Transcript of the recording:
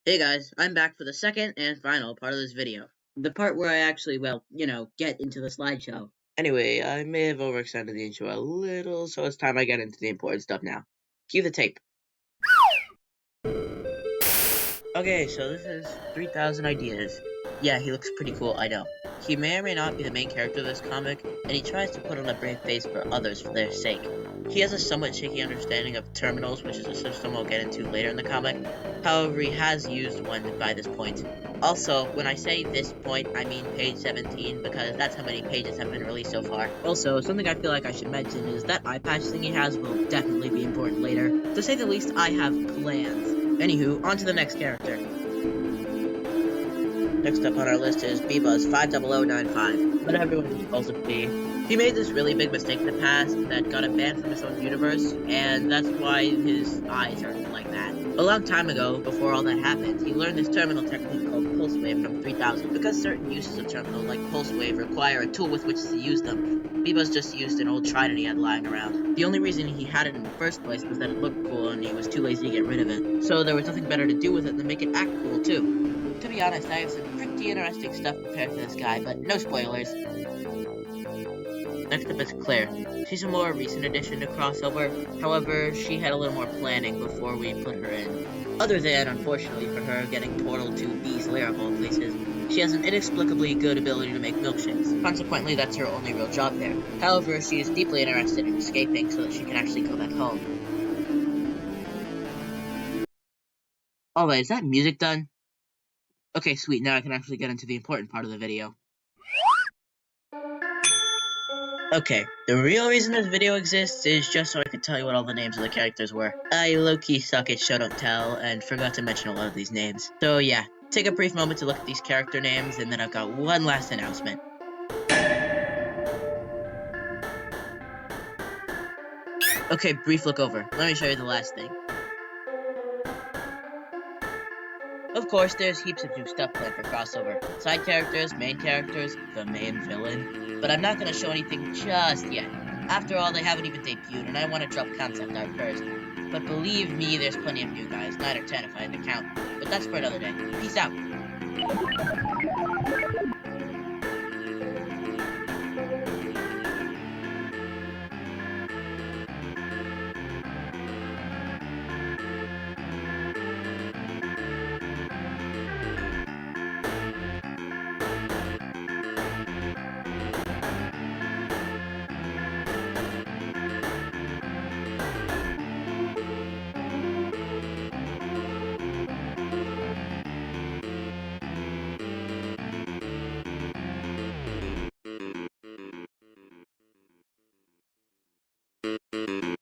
Hey guys, I'm back for the second and final part of this video. The part where I actually, get into the slideshow. Anyway, I may have overextended the intro a little, so it's time I get into the important stuff now. Cue the tape. Okay, so this is 3000 Ideas. Yeah, he looks pretty cool, I know. He may or may not be the main character of this comic, and he tries to put on a brave face for others for their sake. He has a somewhat shaky understanding of terminals, which is a system we'll get into later in the comic. However, he has used one by this point. Also, when I say this point, I mean page 17, because that's how many pages have been released so far. Also, something I feel like I should mention is that eye patch thing he has will definitely be important later. To say the least, I have plans. Anywho, on to the next character. Next up on our list is Bebuzz 50095, but everyone calls him B. He made this really big mistake in the past that got him banned from his own universe, and that's why his eyes are like that. A long time ago, before all that happened, he learned this terminal technique called Pulse Wave from 3000, because certain uses of terminal, like Pulse Wave, require a tool with which to use them. Bebuzz just used an old trident he had lying around. The only reason he had it in the first place was that it looked cool and he was too lazy to get rid of it, so there was nothing better to do with it than make it act cool too. To be honest, I have some pretty interesting stuff prepared for this guy, but no spoilers. Next up is Claire. She's a more recent addition to Crossover, however, she had a little more planning before we put her in. Other than, unfortunately for her, getting Portal to B's lair of all places, she has an inexplicably good ability to make milkshakes. Consequently, that's her only real job there. However, she is deeply interested in escaping so that she can actually go back home. Alright, is that music done? Okay, sweet, now I can actually get into the important part of the video. Okay, the real reason this video exists is just so I could tell you what all the names of the characters were. I low-key suck at show don't tell and forgot to mention a lot of these names. So yeah, take a brief moment to look at these character names and then I've got one last announcement. Okay, brief look over. Let me show you the last thing. Of course, there's heaps of new stuff planned for Crossover. Side characters, main characters, the main villain. But I'm not gonna show anything just yet. After all, they haven't even debuted, and I want to drop concept art first. But believe me, there's plenty of new guys, 9 or 10 if I had to count. But that's for another day. Peace out.